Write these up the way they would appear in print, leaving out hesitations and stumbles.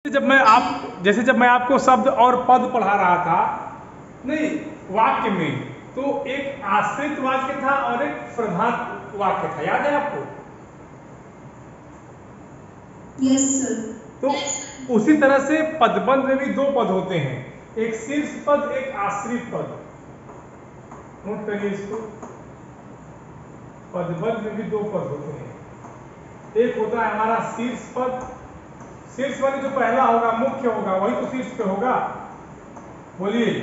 जब मैं आपको शब्द और पद पढ़ा रहा था, नहीं वाक्य में, तो एक आश्रित वाक्य था और एक प्रधान वाक्य था, याद है आपको? Yes sir. तो उसी तरह से पदबंध में भी दो पद होते हैं, एक शीर्ष पद, एक आश्रित पद। नोट करिए इसको, पदबंध में भी दो पद होते हैं। एक होता है हमारा शीर्ष पद, शीर्ष वाले जो पहला होगा, मुख्य होगा, वही तो शीर्ष पे होगा, बोलिए।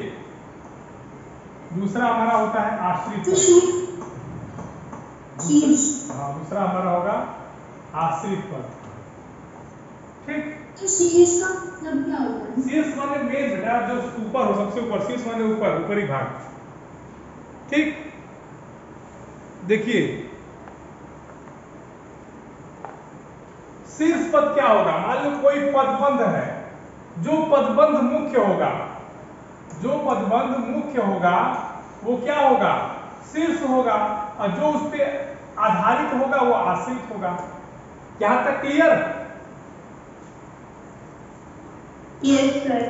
दूसरा हमारा होता है आश्रित पद। हाँ, दूसरा हमारा होगा आश्रित पद। ठीक, तो शीर्ष का मतलब क्या होता है? शीर्ष माने मेज बेटा, जो ऊपर हो, सबसे ऊपर। शीर्ष माने ऊपर, ऊपरी भाग। ठीक, देखिए शीर्ष पद क्या होगा? मान लो कोई पदबंध है, जो पदबंध मुख्य होगा, जो पदबंध मुख्य होगा वो क्या होगा? शीर्ष होगा, और जो उस पे आधारित होगा वो आश्रित होगा। यहां तक क्लियर? Yes sir.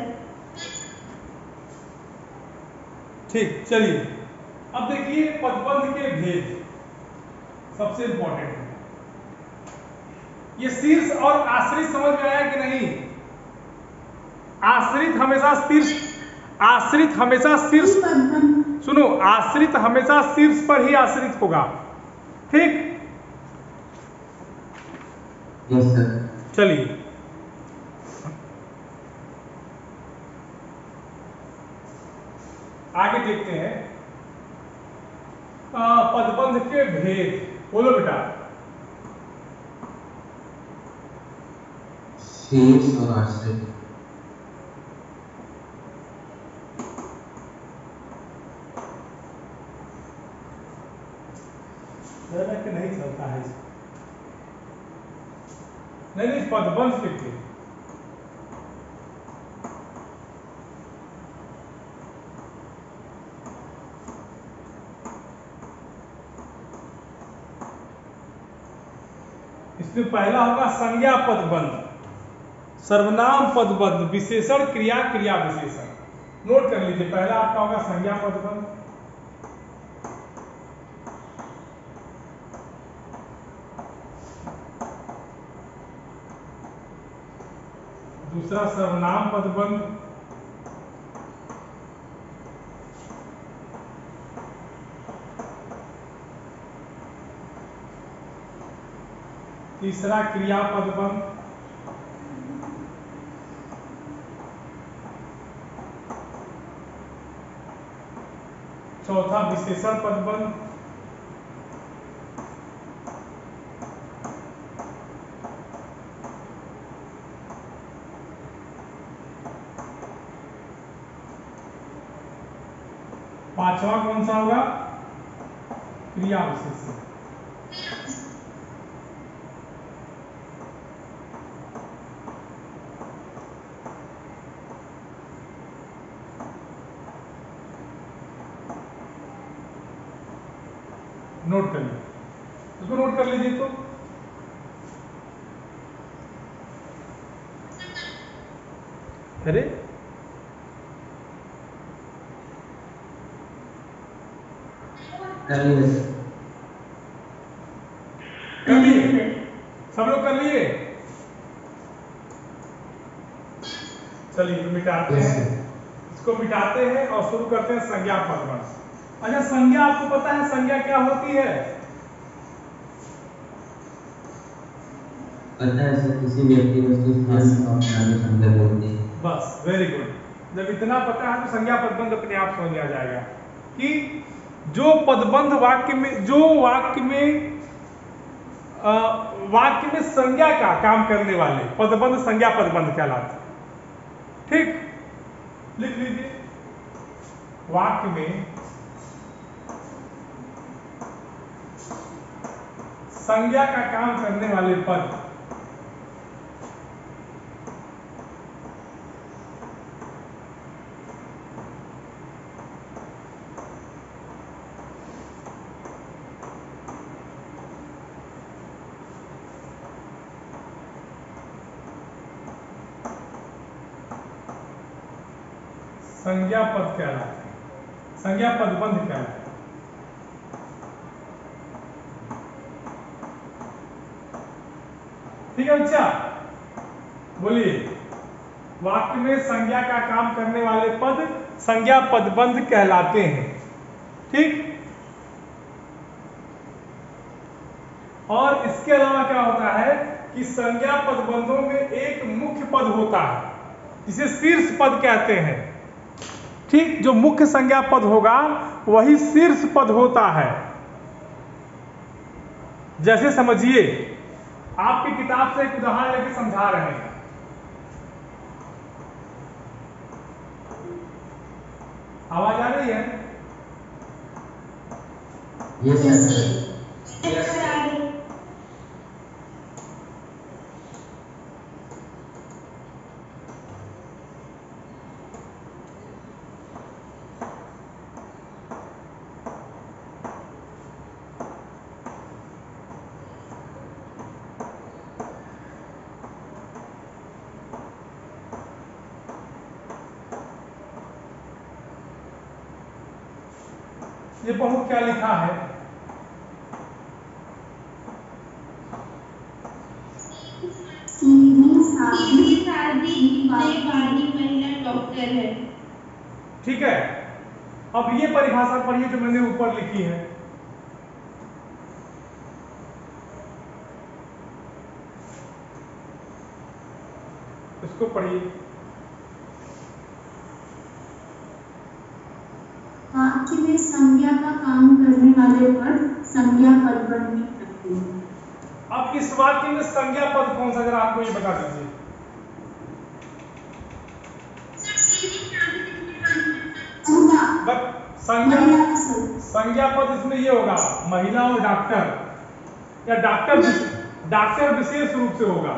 ठीक, चलिए अब देखिए पदबंध के भेद, सबसे इंपॉर्टेंट है। ये शीर्ष और आश्रित समझ में आया कि नहीं? आश्रित हमेशा शीर्ष, आश्रित हमेशा शीर्ष, सुनो, आश्रित हमेशा शीर्ष पर ही आश्रित होगा। ठीक, यस सर। चलिए आगे देखते हैं पदबंध के भेद। बोलो बेटा। शीर्ष और आश्रित। कि नहीं चलता है, नहीं पदबंध के भेद। इसमें पहला होगा संज्ञा पदबंध, सर्वनाम पदबंध, विशेषण क्रिया, क्रिया विशेषण। नोट कर लीजिए, पहला आपका होगा संज्ञा पदबंध, दूसरा सर्वनाम पदबंध, तीसरा क्रिया पदबंध, चौथा विशेषण पदबंध, पांचवा कौन सा होगा? क्रिया विशेषण। नोट कर लीजिए, इसको नोट कर लीजिए। तो अरे कर लिए सर। कर लिए, सब लोग कर लिए? चलिए मिटाते हैं, इसको मिटाते हैं और शुरू करते हैं संज्ञा पदबंध। अच्छा, संज्ञा आपको पता है संज्ञा क्या होती है? पता है सर, किसी व्यक्ति वस्तु स्थान और नाम संज्ञा बोलते हैं। बस, वेरी गुड। जब इतना पता है तो संज्ञा पदबंध अपने आप समझ में आ जाएगा कि जो पदबंध वाक्य में, जो वाक्य में संज्ञा का काम करने वाले पदबंध संज्ञा पदबंध कहलाते। ठीक, लिख लीजिए, वाक्य में संज्ञा का काम करने वाले पद संज्ञा पद कहलाते हैं, संज्ञा पदबंध कहलाते हैं। ठीक है बच्चा, बोलिए। वाक्य में संज्ञा का काम करने वाले पद संज्ञा पदबंध कहलाते हैं। ठीक। और इसके अलावा क्या होता है कि संज्ञा पदबंधों में एक मुख्य पद होता है जिसे शीर्ष पद कहते हैं। ठीक, जो मुख्य संज्ञा पद होगा वही शीर्ष पद होता है। जैसे समझिए, आपकी किताब से एक उदाहरण लेके समझा रहे हैं। आवाज आ रही है? Yes sir. ये पढ़ो क्या लिखा है। महिला डॉक्टर है। ठीक है, अब ये परिभाषा पढ़िए जो मैंने ऊपर लिखी है। इसको पढ़िए। वाक्य में संज्ञा का काम करने वाले पद संज्ञा पदबंध कहलाते हैं। अब इस वाक्य में संज्ञा पद कौन सा, जरा आपको ये बता दीजिए। संज्ञा संज्ञा पद इसमें ये होगा महिला और डॉक्टर, या डॉक्टर विशेष रूप से होगा।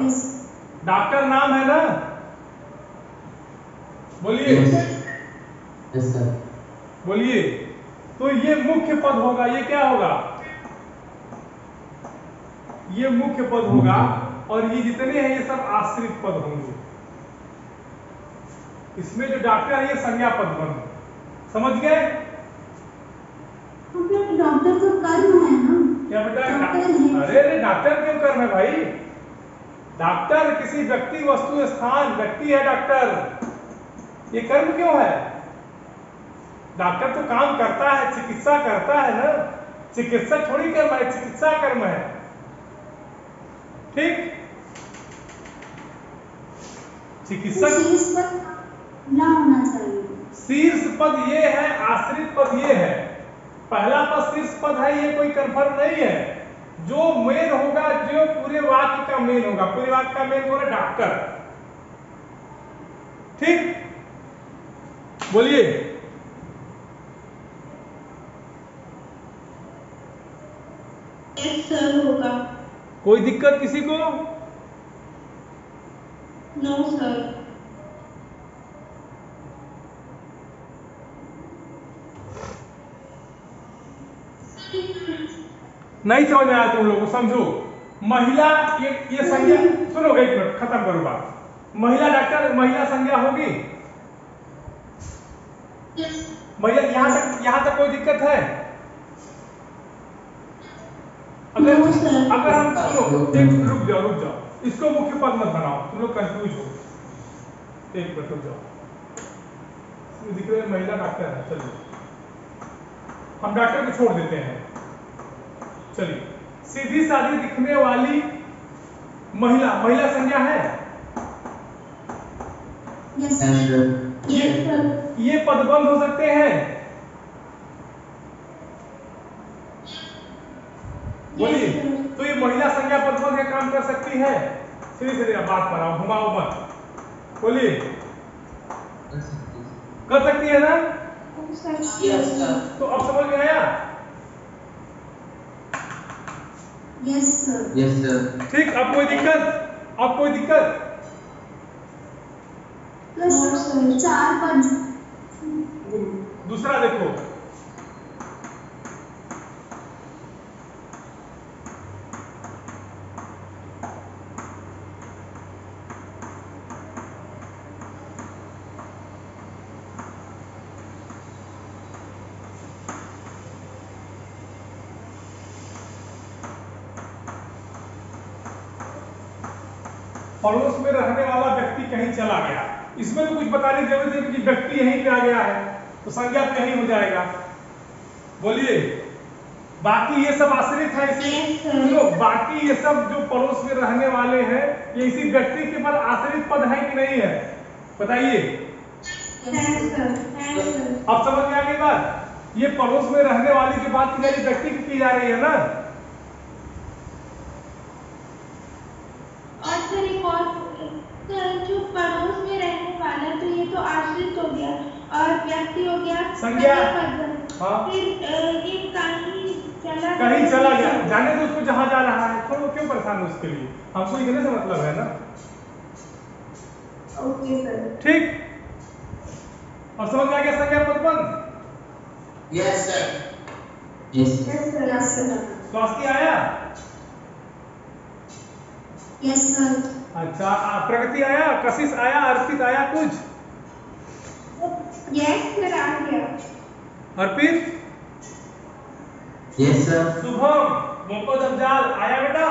डॉक्टर नाम है ना, बोलिए। Yes sir. बोलिए। तो ये मुख्य पद होगा। ये क्या होगा? ये मुख्य पद होगा, और ये जितने हैं ये सब आश्रित पद होंगे। इसमें जो डॉक्टर है ये संज्ञा पद बन, समझ गए? डॉक्टर तो कर्म है ना। क्या बेटा? अरे डॉक्टर क्यों कर्म है भाई? डॉक्टर किसी व्यक्ति, वस्तु, स्थान, व्यक्ति है डॉक्टर। ये कर्म क्यों है? डॉक्टर तो काम करता है, चिकित्सा करता है ना। चिकित्सक थोड़ी कर्म है, चिकित्सा कर्म है। ठीक। चिकित्सक शीर्ष पद ना होना चाहिए। शीर्ष पद ये है, आश्रित पद ये है। पहला पद शीर्ष पद है, ये कोई कन्फर्म नहीं है। जो मेन होगा, जो पूरे वाक्य का मेन होगा, पूरे वाक्य का मेन होगा डॉक्टर। ठीक, बोलिए। यस सर होगा। कोई दिक्कत किसी को? No sir. नहीं समझ में आया तुम लोगों को? समझो, महिला, ये संज्ञा, सुनो एक मिनट, खत्म करो बात। महिला डॉक्टर, महिला संज्ञा होगी। भैया यहां तक कोई दिक्कत है? अगर हम सुनो, रुक जाओ, इसको मुख्य पद मत बनाओ, तुम लोग कंफ्यूज हो। एक मिनट रुक जाओ। दिख रहे महिला डॉक्टर है, चलिए हम डॉक्टर को छोड़ देते हैं। चलिए, सीधी सादी दिखने वाली महिला, महिला संज्ञा है। Yes sir. ये पदबंध हो सकते हैं। बोलिए। तो ये महिला संज्ञा पदबंध का काम कर सकती है। सीधे बात पर आओ, घुमाओ मत। बोलिए। कर सकती है ना? तो अब समझ में आया? Yes sir. Yes sir. ठीक, अब कोई दिक्कत? अब कोई दिक्कत? चार पद। दूसरा देखो, पड़ोस में रहने वाला व्यक्ति कहीं चला गया, इसमें तो कुछ बताने की जरूरत नहीं कि व्यक्ति यहीं पे आ गया है, तो संज्ञा कहीं हो जाएगा। बोलिए, बाकी ये सब आश्रित है इसी सुनो, बाकी ये सब जो पड़ोस में रहने वाले हैं ये इसी व्यक्ति के पर आश्रित पद है कि नहीं है, बताइए। अब समझ में आ गई बात? ये पड़ोस में रहने वाली की बात की जा रही, व्यक्ति की जा रही है ना। और सर एक और सर, जो पड़ोस में रहने वाला तो ये तो आश्रित हो गया और व्यक्ति हो गया संज्ञा। हाँ। फिर ये कहीं चला गया, जाने तो उसको जहां जा रहा है, थोड़ा क्यों परेशान हो उसके लिए, हमको इतने से मतलब है ना। Okay sir. ठीक, और समझ में आ गया संज्ञा पदबंध? Yes sir. Yes sir. स्वास्थ्य आया? Yes sir. अच्छा, प्रगति आया, कशिश आया, अर्पित आया कुछ? यस सर, आ गया। अर्पित? Yes sir. शुभम, मोको जंजाल आया बेटा?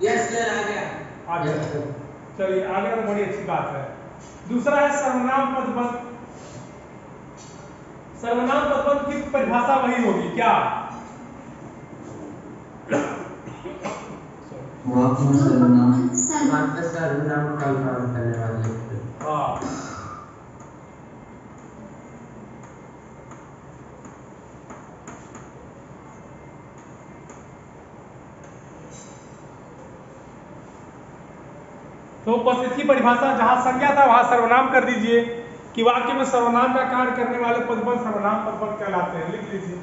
यस सर, आ गया। आ गया, चलिए आ गया तो बड़ी अच्छी बात है। दूसरा है सर्वनाम पदबंध। सर्वनाम पदबंध की परिभाषा वही होगी क्या? वाक्य में सर्वनाम का उपयोग करने वाले। हाँ, तो बस इसकी परिभाषा, जहां संज्ञा था वहां सर्वनाम कर दीजिए कि वाक्य में सर्वनाम का कार्य करने वाले पदबंध सर्वनाम पदबंध कहलाते हैं, लिख लीजिए।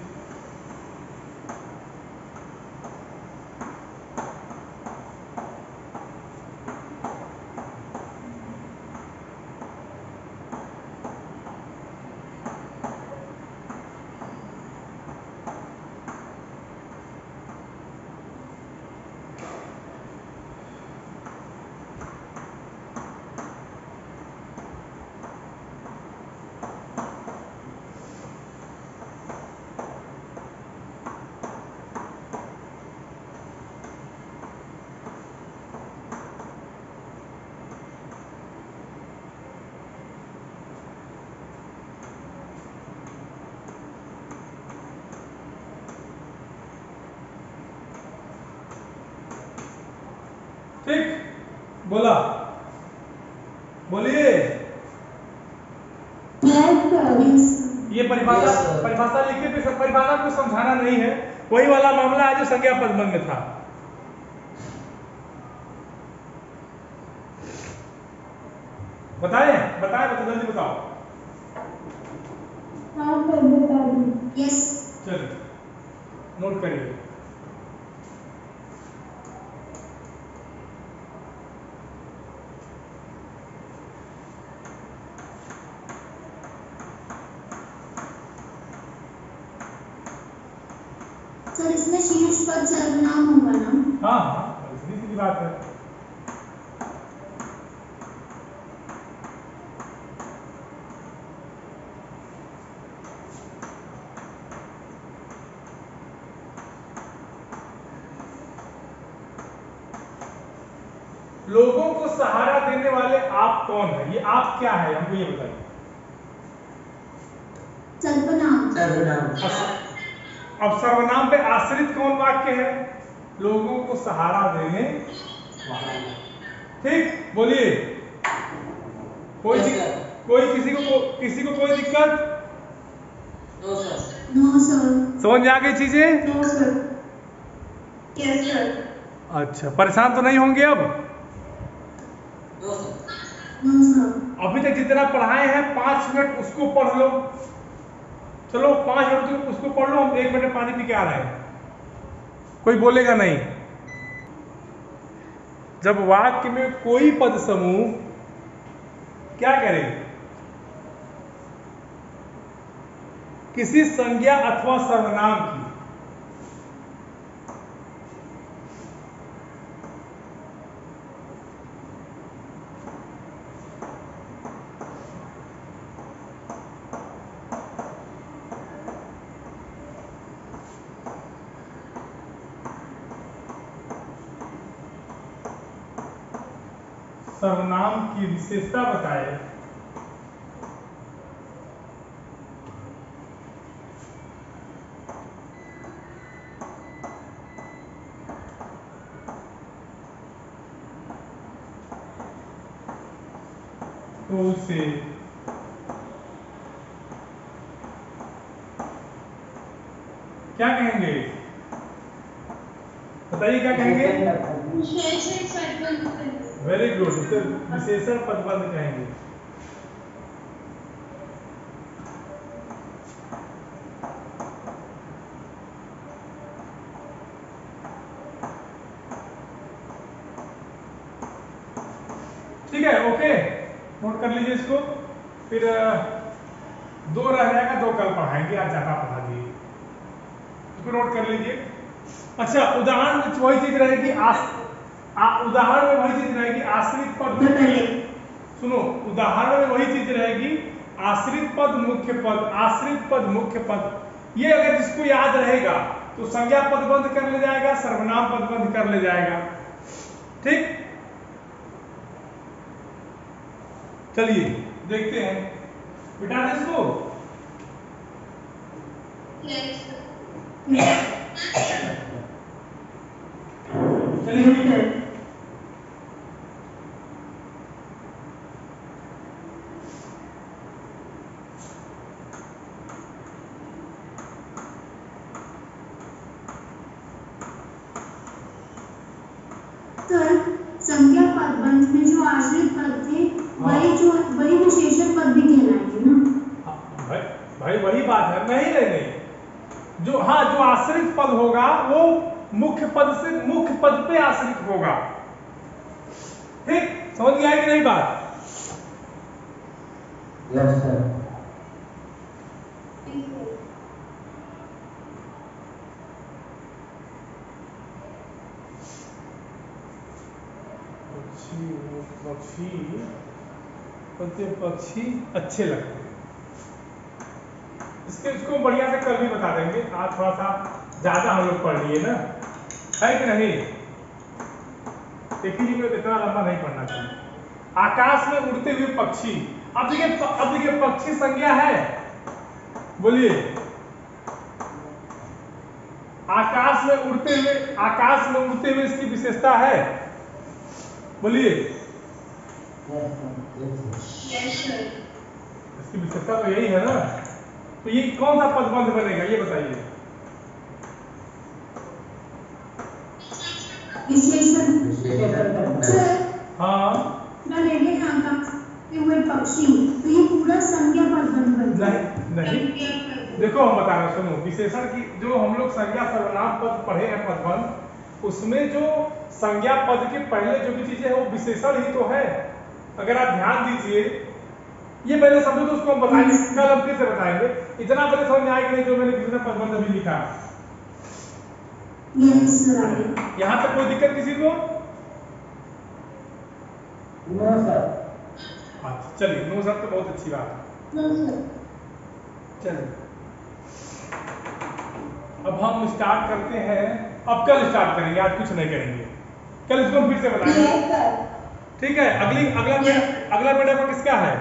ठीक, बोला, बोलिए। ये परिभाषा लिखे पे परिभाषा को समझाना नहीं है, वही वाला मामला है जो संज्ञा पदबंध में था। बताएं तो जल्दी बताओ। यस। चलिए नोट करिए। सर इसमें शीर्ष पद सर्वनाम होगा ना? हाँ हाँ, इतनी सी बात है। लोगों को सहारा देने वाले आप कौन है? ये आप क्या है, हमको ये बताइए। सर्वनाम। अब सर्वनाम पे आश्रित कौन वाक्य है? लोगों को सहारा देने वाला। ठीक, बोलिए। किसी को कोई दिक्कत? No sir. समझ में आ गई चीजें? No sir. Yes sir. अच्छा, परेशान तो नहीं होंगे अब? No sir. अभी तक जितना पढ़ाए हैं 5 मिनट उसको पढ़ लो। चलो 5 मिनट उसको पढ़ लो, हम 1 मिनट पानी पी के आ रहे हैं, कोई बोलेगा नहीं। जब वाक्य में कोई पद समूह क्या करे, किसी संज्ञा अथवा सर्वनाम की सर्वनाम की विशेषता बताए। तो उसे क्या कहेंगे? बताइए क्या कहेंगे? विशेषण पदबंध। वेरी गुड, उसे विशेषण पदबंध कहेंगे। ठीक है, ओके, नोट कर लीजिए इसको। फिर 2 रह जाएगा, 2 कल पढ़ाएंगे, आज ज्यादा पढ़ा दिए, इसको नोट कर लीजिए। अच्छा, उदाहरण में वही चीज रहेगी, उदाहरण में वही चीज रहेगी, आश्रित पद। सुनो, उदाहरण में वही चीज रहेगी, आश्रित पद मुख्य पद, आश्रित पद मुख्य पद। ये अगर जिसको याद रहेगा तो संज्ञा पदबंध कर ले जाएगा, सर्वनाम पदबंध कर ले जाएगा। ठीक, चलिए देखते हैं, बिठा दें इसको। चलिए, संज्ञा पदबंध में जो आश्रित पद थे वही विशेषण पद भी कहलाएंगे ना? भाई वही बात है। नहीं नहीं नहीं, जो जो आश्रित पद होगा वो मुख्य पद से मुख्य पद पे आश्रित होगा। ठीक, समझ में आई कि नहीं बात? Yes sir. पक्षी अच्छे लगते हैं। इसको बढ़िया से कल भी बता देंगे, आज थोड़ा सा ज्यादा हम लोग पढ़ लिए ना, है कि नहीं? देखिए में इतना लंबा नहीं पढ़ना चाहिए। आकाश में उड़ते हुए पक्षी, अब देखिए पक्षी संज्ञा है, बोलिए। आकाश में उड़ते हुए इसकी विशेषता है, बोलिए। इसकी विशेषता तो यही है ना, तो ये कौन सा पदबंध बनेगा ये बताइए? हाँ, पक्षी, तो ये पूरा संज्ञा पदबंध बनता है। नहीं, देखो हम बता रहे हैं, सुनो, विशेषण की जो हम लोग संज्ञा सर्वनाम पद पढ़े हैं पदबंध, उसमें जो संज्ञा पद के पहले जो भी चीजें है वो विशेषण ही तो है। अगर आप ध्यान दीजिए, ये पहले समझो तो उसको हम बताएंगे, कल हम फिर से बताएंगे। इतना पहले समझ में आया कि नहीं जो मैंने विशेषण पदबंध अभी लिखा? यहाँ तक कोई दिक्कत किसी को? No sir. अच्छा चलिए, नो सर तो बहुत अच्छी बात है। चलिए अब हम स्टार्ट करते हैं। अब कल स्टार्ट करेंगे, आज कुछ नहीं करेंगे, कल इसको हम फिर से बताएंगे। ठीक है, अगला पेड़ पर किसका है?